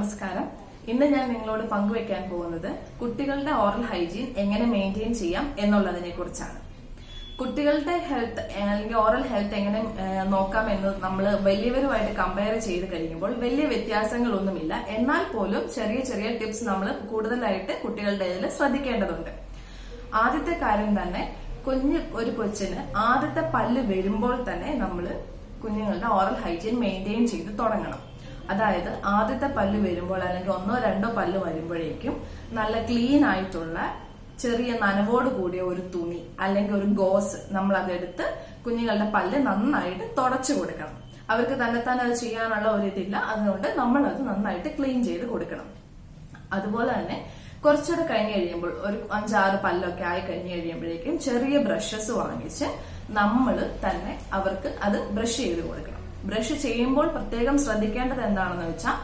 നമസ്കാരം. ഇന്ന് ഞാൻ നിങ്ങളോട് പങ്കുവെക്കാൻ പോകുന്നത് കുട്ടികളുടെ ഓറൽ ഹൈജീൻ എങ്ങനെ മെയിൻറ്റെയിൻ ചെയ്യാം എന്നുള്ളതിനെ കുറിച്ചാണ്. കുട്ടികളുടെ ഹെൽത്ത് അല്ലെങ്കിൽ ഓറൽ ഹെൽത്ത് എങ്ങനെ നോക്കാം എന്ന് നമ്മൾ വലിയവരുമായിട്ട് കമ്പയർ ചെയ്ത് കഴിയുമ്പോൾ വലിയ വ്യത്യാസങ്ങളൊന്നുമില്ല. എന്നാൽ പോലും ചെറിയ ചെറിയ ടിപ്സ് നമ്മൾ കൂടുതലായിട്ട് കുട്ടികളുടെ ഇതിൽ ശ്രദ്ധിക്കേണ്ടതുണ്ട്. ആദ്യത്തെ കാര്യം തന്നെ, ഒരു കൊച്ചിന് ആദ്യത്തെ പല്ല് വരുമ്പോൾ തന്നെ നമ്മൾ കുഞ്ഞുങ്ങളുടെ ഓറൽ ഹൈജീൻ മെയിൻറ്റെയിൻ ചെയ്ത് തുടങ്ങണം. അതായത് ആദ്യത്തെ പല്ല് വരുമ്പോൾ അല്ലെങ്കിൽ 1-2 പല്ല് വരുമ്പോഴേക്കും നല്ല ക്ലീൻ ആയിട്ടുള്ള ചെറിയ നനവോട് കൂടിയ ഒരു തുണി അല്ലെങ്കിൽ ഒരു ഗോസ് നമ്മൾ അതെടുത്ത് കുഞ്ഞുങ്ങളുടെ പല്ല് നന്നായിട്ട് തുടച്ചു കൊടുക്കണം. അവർക്ക് തന്നെത്താൻ അത് ചെയ്യാനുള്ള ഒരിതില്ല, അതുകൊണ്ട് നമ്മൾ അത് നന്നായിട്ട് ക്ലീൻ ചെയ്ത് കൊടുക്കണം. അതുപോലെ തന്നെ കുറച്ചുകൂടെ കഴിഞ്ഞ് കഴിയുമ്പോൾ ഒരു 5-6 പല്ലൊക്കെ ആയി കഴിഞ്ഞ് കഴിയുമ്പോഴേക്കും ചെറിയ ബ്രഷസ് വാങ്ങിച്ച് നമ്മൾ തന്നെ അവർക്ക് അത് ബ്രഷ് ചെയ്ത് കൊടുക്കണം. ബ്രഷ് ചെയ്യുമ്പോൾ പ്രത്യേകം ശ്രദ്ധിക്കേണ്ടത് എന്താണെന്ന് വെച്ചാൽ,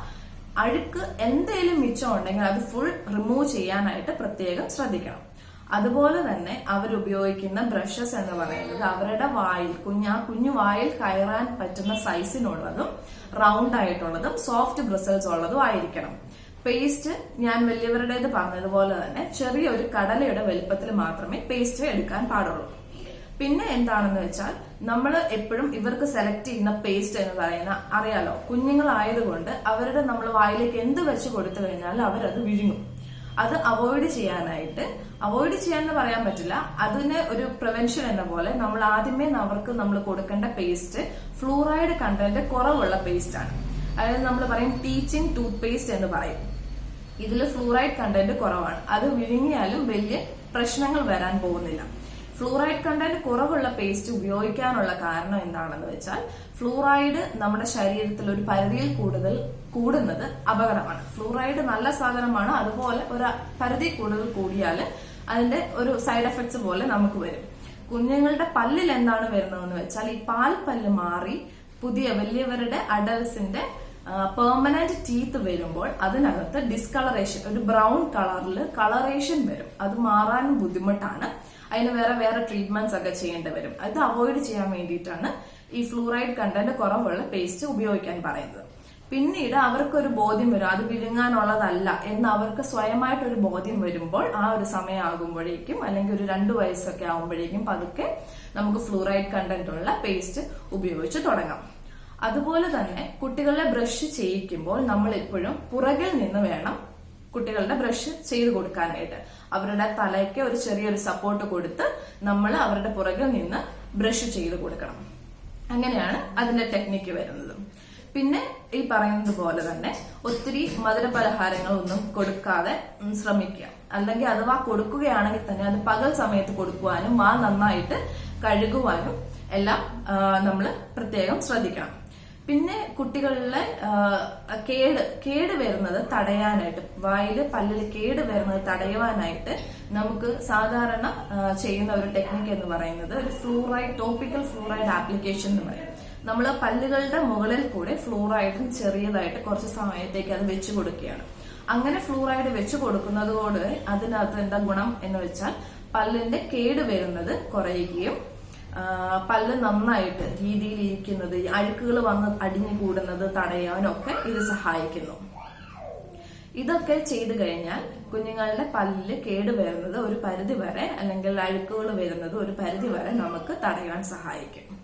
അഴുക്ക് എന്തെങ്കിലും മിച്ചം ഉണ്ടെങ്കിൽ അത് ഫുൾ റിമൂവ് ചെയ്യാനായിട്ട് പ്രത്യേകം ശ്രദ്ധിക്കണം. അതുപോലെ തന്നെ അവരുപയോഗിക്കുന്ന ബ്രഷസ് എന്ന് പറയുന്നത് അവരുടെ വായിൽ കുഞ്ഞു വായിൽ കയറാൻ പറ്റുന്ന സൈസിനുള്ളതും റൗണ്ട് ആയിട്ടുള്ളതും സോഫ്റ്റ് ബ്രിസൽസ് ഉള്ളതും ആയിരിക്കണം. പേസ്റ്റ് ഞാൻ വലിയവരുടേത് പറഞ്ഞതുപോലെ തന്നെ ചെറിയൊരു കടലയുടെ വലുപ്പത്തിൽ മാത്രമേ പേസ്റ്റ് എടുക്കാൻ പാടുള്ളൂ. പിന്നെ എന്താണെന്ന് വെച്ചാൽ, നമ്മൾ എപ്പോഴും ഇവർക്ക് സെലക്ട് ചെയ്യുന്ന പേസ്റ്റ് എന്ന് പറയുന്ന അറിയാലോ, കുഞ്ഞുങ്ങളായതുകൊണ്ട് അവരുടെ നമ്മൾ വായിലേക്ക് എന്ത് വെച്ച് കൊടുത്തു കഴിഞ്ഞാൽ അവരത് വിഴുങ്ങും. അത് അവോയ്ഡ് ചെയ്യാന്ന് പറയാൻ പറ്റില്ല, അതിന് ഒരു പ്രിവെൻഷൻ എന്ന പോലെ നമ്മൾ ആദ്യമേ അവർക്ക് നമ്മൾ കൊടുക്കേണ്ട പേസ്റ്റ് ഫ്ലൂറൈഡ് കണ്ടന്റ് കുറവുള്ള പേസ്റ്റ് ആണ്. അതായത് നമ്മൾ പറയും ടീച്ചിങ് ടൂത്ത് പേസ്റ്റ് എന്ന് പറയും. ഇതിൽ ഫ്ലൂറൈഡ് കണ്ടന്റ് കുറവാണ്. അത് വിഴുങ്ങിയാലും വലിയ പ്രശ്നങ്ങൾ വരാൻ പോകുന്നില്ല. ഫ്ലൂറൈഡ് കണ്ടന്റ് കുറവുള്ള പേസ്റ്റ് ഉപയോഗിക്കാനുള്ള കാരണം എന്താണെന്ന് വെച്ചാൽ, ഫ്ലൂറൈഡ് നമ്മുടെ ശരീരത്തിൽ ഒരു പരിധിയിൽ കൂടുതൽ കൂടുന്നത് അപകടമാണ്. ഫ്ലൂറൈഡ് നല്ല സാധനമാണ്, അതുപോലെ ഒരു പരിധി കൂടുതൽ കൂടിയാൽ അതിന്റെ ഒരു സൈഡ് എഫക്ട്സ് പോലെ നമുക്ക് വരും. കുഞ്ഞുങ്ങളുടെ പല്ലിൽ എന്താണ് വരുന്നതെന്ന് വെച്ചാൽ, ഈ പാൽ പല്ല് മാറി പുതിയ വലിയവരുടെ അഡൽസിന്റെ പെർമനന്റ് ടീത്ത് വരുമ്പോൾ അതിനകത്ത് ഡിസ്കളറേഷൻ, ഒരു ബ്രൗൺ കളറിൽ കളറേഷൻ വരും. അത് മാറാനും ബുദ്ധിമുട്ടാണ്. അതിന് വേറെ ട്രീറ്റ്മെന്റ്സ് ഒക്കെ ചെയ്യേണ്ടി വരും. അത് അവോയ്ഡ് ചെയ്യാൻ വേണ്ടിയിട്ടാണ് ഈ ഫ്ലൂറൈഡ് കണ്ടന്റ് കുറവുള്ള പേസ്റ്റ് ഉപയോഗിക്കാൻ പറയുന്നത്. പിന്നീട് അവർക്കൊരു ബോധ്യം വരും, അത് വിഴുങ്ങാനുള്ളതല്ല എന്ന് അവർക്ക് സ്വയമായിട്ടൊരു ബോധ്യം വരുമ്പോൾ ആ ഒരു സമയമാകുമ്പോഴേക്കും അല്ലെങ്കിൽ ഒരു 2 വയസ്സൊക്കെ ആകുമ്പോഴേക്കും പതുക്കെ നമുക്ക് ഫ്ലൂറൈഡ് കണ്ടന്റ് ഉള്ള പേസ്റ്റ് ഉപയോഗിച്ച് തുടങ്ങാം. അതുപോലെ തന്നെ കുട്ടികളെ ബ്രഷ് ചെയ്യിക്കുമ്പോൾ നമ്മൾ എപ്പോഴും പുറകിൽ നിന്ന് വേണം കുട്ടികളുടെ ബ്രഷ് ചെയ്ത് കൊടുക്കാനായിട്ട്. അവരുടെ തലയ്ക്ക് ഒരു ചെറിയൊരു സപ്പോർട്ട് കൊടുത്ത് നമ്മൾ അവരുടെ പുറകിൽ നിന്ന് ബ്രഷ് ചെയ്ത് കൊടുക്കണം. അങ്ങനെയാണ് അതിന്റെ ടെക്നിക്ക് വരുന്നത്. പിന്നെ ഈ പറയുന്നത് പോലെ തന്നെ ഒത്തിരി മധുരപലഹാരങ്ങളൊന്നും കൊടുക്കാതെ ശ്രമിക്കുക. അല്ലെങ്കിൽ അഥവാ കൊടുക്കുകയാണെങ്കിൽ തന്നെ അത് പകൽ സമയത്ത് കൊടുക്കുവാനും നന്നായിട്ട് കഴുകുവാനും എല്ലാം നമ്മൾ പ്രത്യേകം ശ്രദ്ധിക്കണം. പിന്നെ കുട്ടികളിലെ കേട് വരുന്നത് തടയാനായിട്ട്, വായില് പല്ലിൽ കേട് വരുന്നത് തടയുവാനായിട്ട് നമുക്ക് സാധാരണ ചെയ്യുന്ന ഒരു ടെക്നിക്ക് എന്ന് പറയുന്നത് ഒരു ടോപ്പിക്കൽ ഫ്ലൂറൈഡ് ആപ്ലിക്കേഷൻ എന്ന് പറയും. നമ്മൾ പല്ലുകളുടെ മുകളിൽ കൂടെ ഫ്ലൂറൈഡും ചെറിയതായിട്ട് കുറച്ച് സമയത്തേക്ക് അത് വെച്ച് കൊടുക്കുകയാണ്. അങ്ങനെ ഫ്ലൂറൈഡ് വെച്ച് കൊടുക്കുന്നതോട് അതിനകത്ത് എന്താ ഗുണം എന്ന് വെച്ചാൽ, പല്ലിന്റെ കേട് വരുന്നത് കുറയുകയും പല്ല് നന്നായിട്ട് രീതിയിൽ ഇരിക്കുന്നത്, അഴുക്കുകൾ വന്ന് അടിഞ്ഞു കൂടുന്നത് തടയാനൊക്കെ ഇത് സഹായിക്കുന്നു. ഇതൊക്കെ ചെയ്തു കഴിഞ്ഞാൽ കുഞ്ഞുങ്ങളുടെ പല്ലില് കേട് വരുന്നത് ഒരു പരിധി വരെ, അല്ലെങ്കിൽ അഴുക്കുകൾ വരുന്നത് ഒരു പരിധി വരെ നമുക്ക് തടയാൻ സഹായിക്കും.